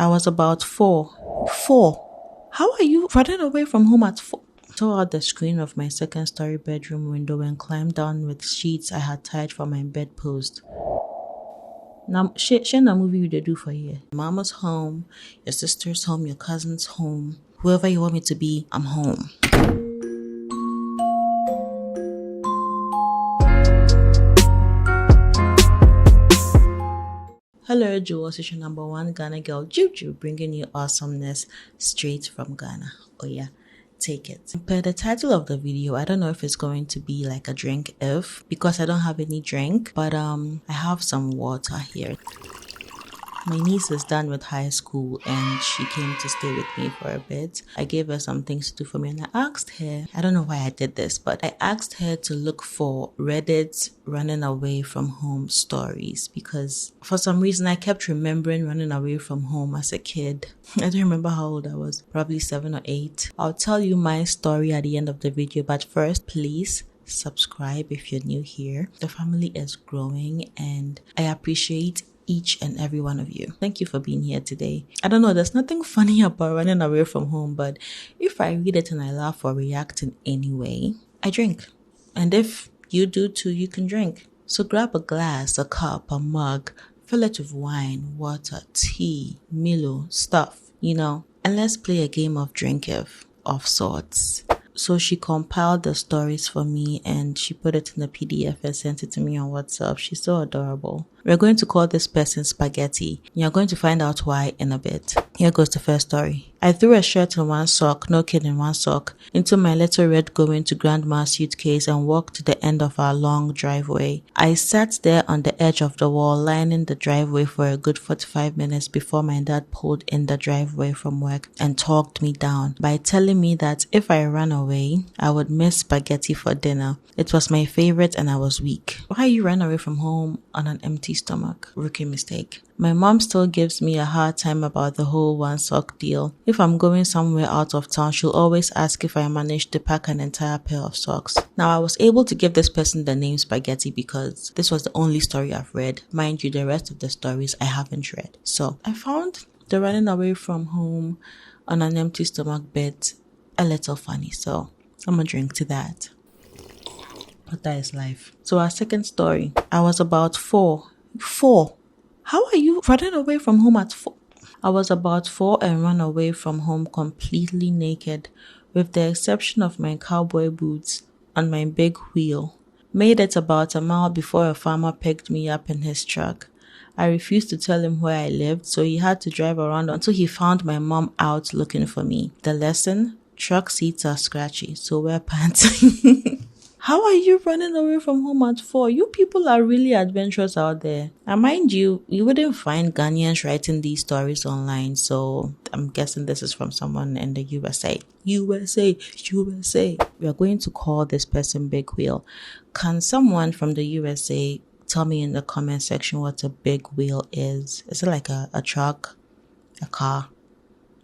I was about 4. 4? How are you running away from home at 4? I saw out the screen of my second story bedroom window and climbed down with sheets I had tied from my bedpost. Now, share a movie you do for you. Mama's home, your sister's home, your cousin's home. Whoever you want me to be, I'm home. Hello, Juuwel, station number 1, Ghana girl Juuwel, bringing you awesomeness straight from Ghana. Oh yeah, take it. Per the title of the video, I don't know if it's going to be like a drink because I don't have any drink, but I have some water here. My niece is done with high school and she came to stay with me for a bit. I gave her some things to do for me and I asked her, I don't know why I did this, but I asked her to look for Reddit running away from home stories because for some reason I kept remembering running away from home as a kid. I don't remember how old I was, probably 7 or 8. I'll tell you my story at the end of the video, but first, please subscribe if you're new here. The family is growing and I appreciate each and every one of you. Thank you for being here today. I don't know, there's nothing funny about running away from home, but if I read it and I laugh or react in any way, I drink. And if you do too, you can drink. So grab a glass, a cup, a mug, fill it with wine, water, tea, Milo, stuff, and let's play a game of drink of sorts. So she compiled the stories for me and she put it in a PDF and sent it to me on WhatsApp. She's so adorable. We're going to call this person Spaghetti. You're going to find out why in a bit. Here goes the first story. I threw a shirt in one sock, no kid in one sock, into my little red going to grandma suitcase and walked to the end of our long driveway. I sat there on the edge of the wall, lining the driveway for a good 45 minutes before my dad pulled in the driveway from work and talked me down by telling me that if I ran away, I would miss spaghetti for dinner. It was my favorite and I was weak. Why you ran away from home on an empty stomach? Rookie mistake. My mom still gives me a hard time about the whole one sock deal. If I'm going somewhere out of town, she'll always ask if I managed to pack an entire pair of socks. Now, I was able to give this person the name Spaghetti because this was the only story I've read. Mind you, the rest of the stories I haven't read. So I found the running away from home on an empty stomach bit a little funny. So I'm gonna drink to that. But that is life. So our second story, I was about 4. 4? How are you running away from home at 4? I was about 4 and ran away from home completely naked, with the exception of my cowboy boots on my big wheel. Made it about a mile before a farmer picked me up in his truck. I refused to tell him where I lived, so he had to drive around until he found my mom out looking for me. The lesson? Truck seats are scratchy, so wear pants. How are you running away from home at 4? You people are really adventurous out there. And mind you, you wouldn't find Ghanaians writing these stories online, so I'm guessing this is from someone in the USA. USA. We are going to call this person Big Wheel. Can someone from the USA tell me in the comment section what a big wheel is? Is it like a truck, a car,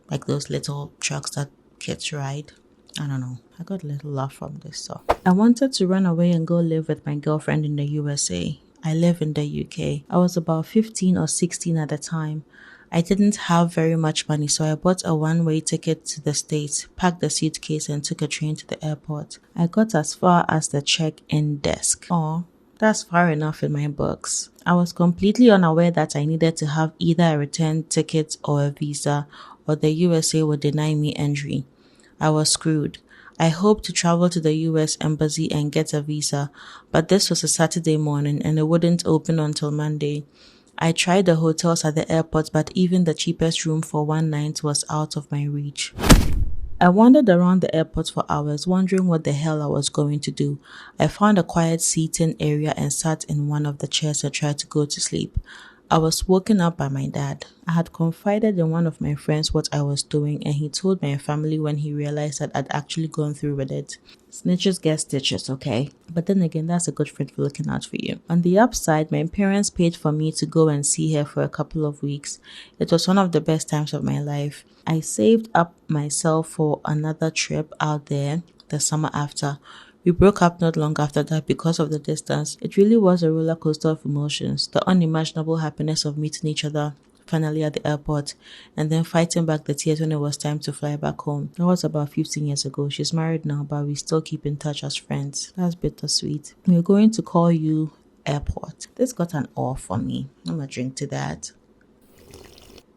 like those little trucks that kids ride? I don't know. I got a little laugh from this. So I wanted to run away and go live with my girlfriend in the USA. I live in the UK. I was about 15 or 16 at the time. I didn't have very much money, so I bought a one-way ticket to the States, packed the suitcase and took a train to the airport. I got as far as the check-in desk. Oh, that's far enough in my books. I was completely unaware that I needed to have either a return ticket or a visa, or the USA would deny me entry. I was screwed. I hoped to travel to the US embassy and get a visa, but this was a Saturday morning and it wouldn't open until Monday. I tried the hotels at the airport, but even the cheapest room for one night was out of my reach. I wandered around the airport for hours, wondering what the hell I was going to do. I found a quiet seating area and sat in one of the chairs and tried to go to sleep. I was woken up by my dad. I had confided in one of my friends what I was doing and he told my family when he realized that I'd actually gone through with it. Snitches get stitches, okay? But then again, that's a good friend for looking out for you. On the upside, my parents paid for me to go and see her for a couple of weeks. It was one of the best times of my life. I saved up myself for another trip out there the summer after. We broke up not long after that because of the distance. It really was a roller coaster of emotions. The unimaginable happiness of meeting each other finally at the airport, and then fighting back the tears when it was time to fly back home. That was about 15 years ago. She's married now, but we still keep in touch as friends. That's bittersweet. We're going to call you Airport. This got an awe for me. I'm gonna drink to that.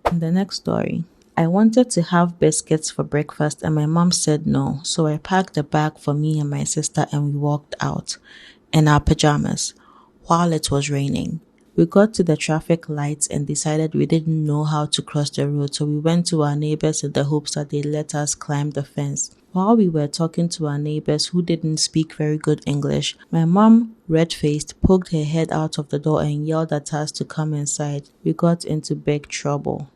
And the next story. I wanted to have biscuits for breakfast and my mom said no, so I packed a bag for me and my sister and we walked out in our pajamas while it was raining. We got to the traffic lights and decided we didn't know how to cross the road, so we went to our neighbors in the hopes that they'd let us climb the fence. While we were talking to our neighbors who didn't speak very good English, my mom, red-faced, poked her head out of the door and yelled at us to come inside. We got into big trouble.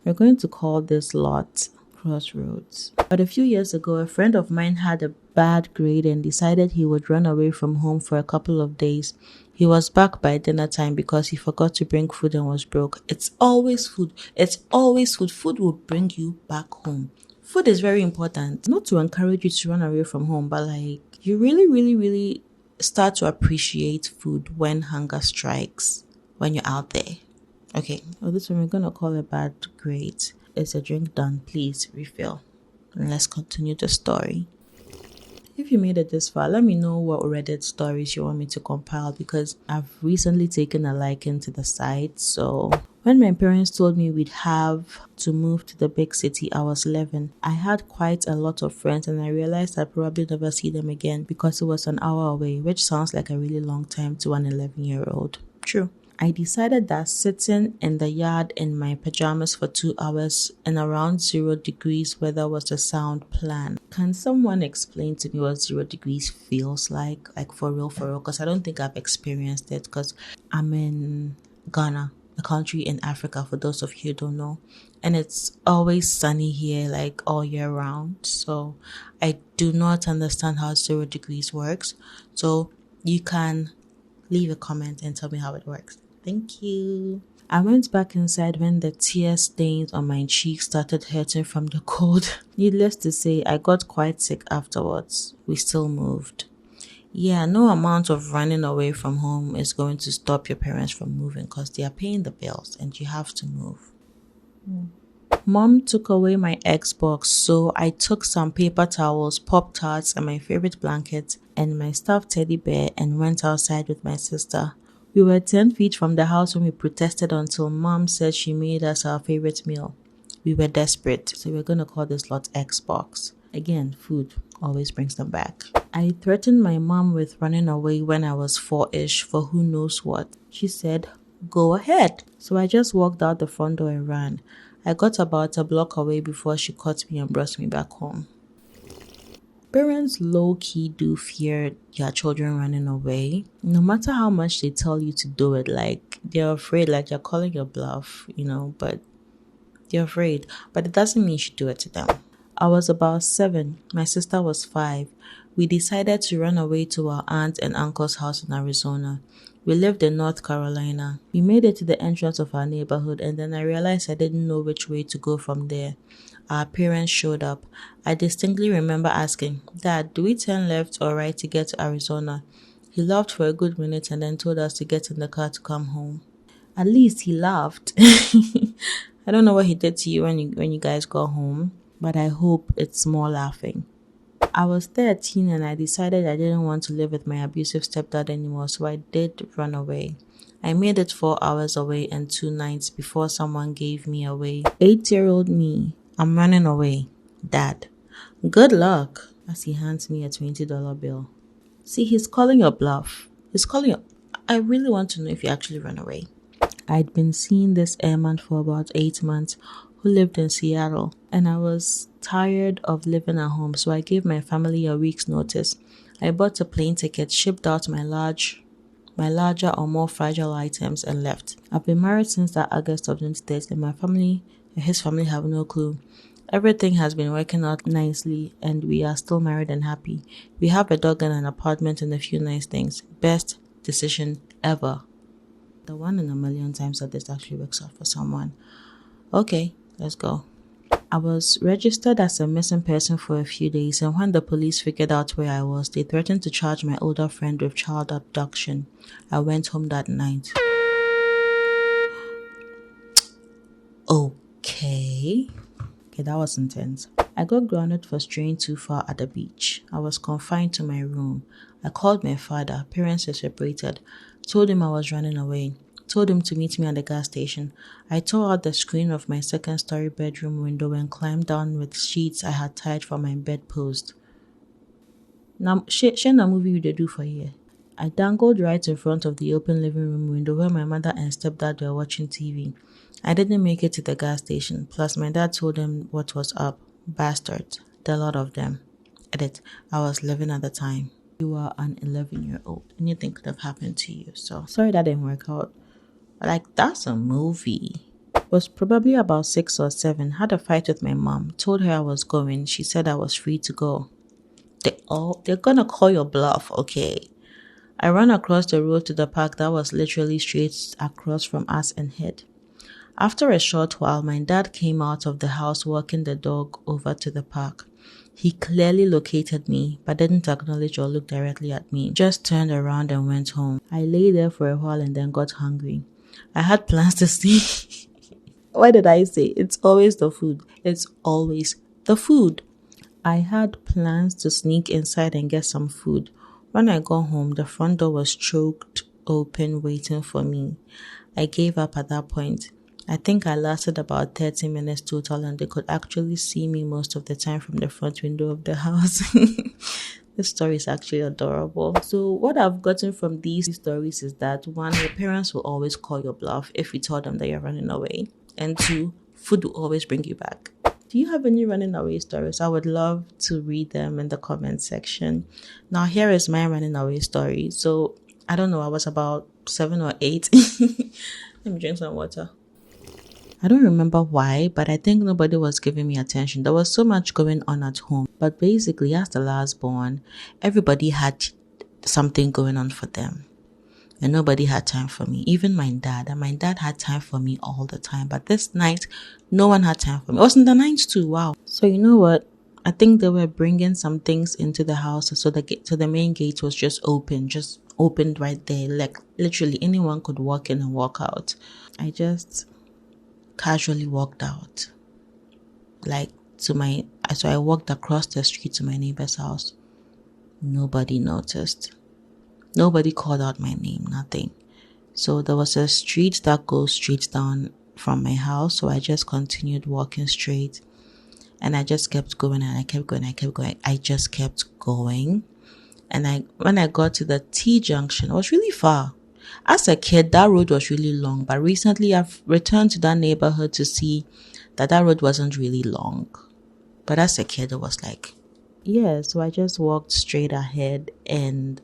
We're going to call this lot Crossroads. But a few years ago, a friend of mine had a bad grade and decided he would run away from home for a couple of days. He was back by dinner time because he forgot to bring food and was broke. It's always food. It's always food. Food will bring you back home. Food is very important. Not to encourage you to run away from home, but like you really start to appreciate food when hunger strikes, when you're out there. Okay, well, this one we're going to call a bad grade. Is a drink done? Please refill. And let's continue the story. If you made it this far, let me know what Reddit stories you want me to compile because I've recently taken a liking to the site. So when my parents told me we'd have to move to the big city, I was 11. I had quite a lot of friends and I realized I'd probably never see them again because it was an hour away, which sounds like a really long time to an 11-year-old. True. I decided that sitting in the yard in my pajamas for 2 hours in around 0 degrees weather was a sound plan. Can someone explain to me what 0 degrees feels like? Like for real, because I don't think I've experienced it because I'm in Ghana, a country in Africa for those of you who don't know. And it's always sunny here like all year round. So I do not understand how 0 degrees works. So you can leave a comment and tell me how it works. Thank you. I went back inside when the tear stains on my cheeks started hurting from the cold. Needless to say, I got quite sick afterwards. We still moved. Yeah, no amount of running away from home is going to stop your parents from moving because they are paying the bills and you have to move. Mom took away my Xbox, so I took some paper towels, Pop-Tarts, and my favorite blanket and my stuffed teddy bear and went outside with my sister. We were 10 feet from the house when we protested until Mom said she made us our favorite meal. We were desperate, so we're going to call this lot Xbox. Again, food always brings them back. I threatened my mom with running away when I was 4-ish for who knows what. She said, "Go ahead." So I just walked out the front door and ran. I got about a block away before she caught me and brought me back home. Parents low-key do fear their children running away. No matter how much they tell you to do it, like they're afraid, like you're calling your bluff, but they're afraid. But it doesn't mean you should do it to them. I was about 7. My sister was 5. We decided to run away to our aunt and uncle's house in Arizona. We lived in North Carolina. We made it to the entrance of our neighborhood and then I realized I didn't know which way to go from there. Our parents showed up. I distinctly remember asking, "Dad, do we turn left or right to get to Arizona?" He laughed for a good minute and then told us to get in the car to come home. At least he laughed. I don't know what he did to you when you guys got home, but I hope it's more laughing. I was 13 and I decided I didn't want to live with my abusive stepdad anymore, so I did run away. I made it 4 hours away and 2 nights before someone gave me away. 8-year-old me, I'm running away. Dad, good luck. As he hands me a $20 bill. See, he's calling your bluff. I really want to know if you actually ran away. I'd been seeing this airman for about 8 months who lived in Seattle, and I was tired of living at home, so I gave my family a week's notice. I bought a plane ticket, shipped out my larger or more fragile items, and left. I've been married since that August of 2013, and his family have no clue. Everything has been working out nicely, and we are still married and happy. We have a dog and an apartment and a few nice things. Best decision ever. The 1 in a million times that this actually works out for someone. Okay, let's go. I was registered as a missing person for a few days, and when the police figured out where I was, they threatened to charge my older friend with child abduction. I went home that night. Okay, that was intense. I got grounded for straying too far at the beach. I was confined to my room. I called my father. Parents were separated. Told him I was running away. Told him to meet me at the gas station. I tore out the screen of my second-story bedroom window and climbed down with sheets I had tied from my bedpost. Now, share a movie we do for here. I dangled right in front of the open living room window where my mother and stepdad were watching TV. I didn't make it to the gas station. Plus, my dad told them what was up. Bastards. The lot of them. Edit. I was 11 at the time. You are an 11-year-old. Anything could have happened to you. So, sorry that didn't work out. Like, that's a movie. Was probably about 6 or 7. Had a fight with my mom. Told her I was going. She said I was free to go. They're gonna call your bluff, okay? I ran across the road to the park that was literally straight across from us and hid. After a short while, my dad came out of the house walking the dog over to the park. He clearly located me, but didn't acknowledge or look directly at me. Just turned around and went home. I lay there for a while and then got hungry. I had plans to sleep. Why did I say? It's always the food. It's always the food. I had plans to sneak inside and get some food. When I got home, the front door was choked open waiting for me. I gave up at that point. I think I lasted about 30 minutes total and they could actually see me most of the time from the front window of the house. This story is actually adorable. So what I've gotten from these stories is that 1, your parents will always call your bluff if you tell them that you're running away. And 2, food will always bring you back. Do you have any running away stories? I would love to read them in the comment section. Now here is my running away story. So I don't know, I was about 7 or 8. Let me drink some water. I don't remember why, but I think nobody was giving me attention. There was so much going on at home. But basically, as the last born, everybody had something going on for them. And nobody had time for me, even my dad. And my dad had time for me all the time. But this night, no one had time for me. It was in the night too, wow. So you know what? I think they were bringing some things into the house. So the main gate was just opened right there. Like literally anyone could walk in and walk out. I just casually walked out. So I walked across the street to my neighbor's house. Nobody noticed. Nobody called out my name, nothing. So there was a street that goes straight down from my house. So I just continued walking straight. And I just kept going and I kept going. I just kept going. And when I got to the T junction, it was really far. As a kid, that road was really long. But recently I've returned to that neighborhood to see that road wasn't really long. But as a kid, it was like, yeah. So I just walked straight ahead and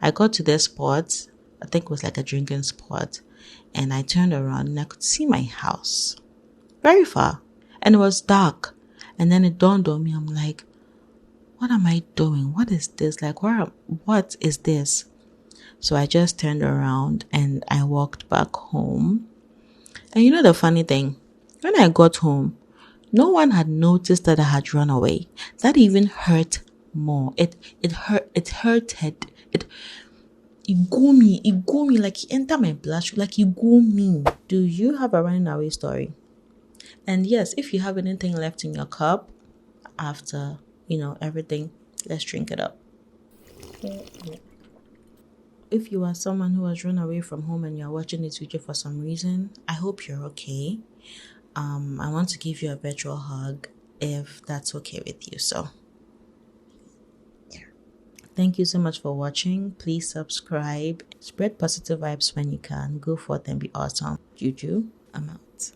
I got to this spot, I think it was like a drinking spot, and I turned around and I could see my house. Very far. And it was dark. And then it dawned on me, I'm like, what am I doing? What is this? Like, what is this? So I just turned around and I walked back home. And you know the funny thing? When I got home, no one had noticed that I had run away. That even hurt more. It hurted. It go me like it entered my bloodstream, like it go me. Do you have a running away story? And yes, if you have anything left in your cup after, everything, let's drink it up. If you are someone who has run away from home and you're watching this video for some reason, I hope you're okay. I want to give you a virtual hug if that's okay with you. So thank you so much for watching. Please subscribe. Spread positive vibes when you can. Go forth and be awesome. Juju, I'm out.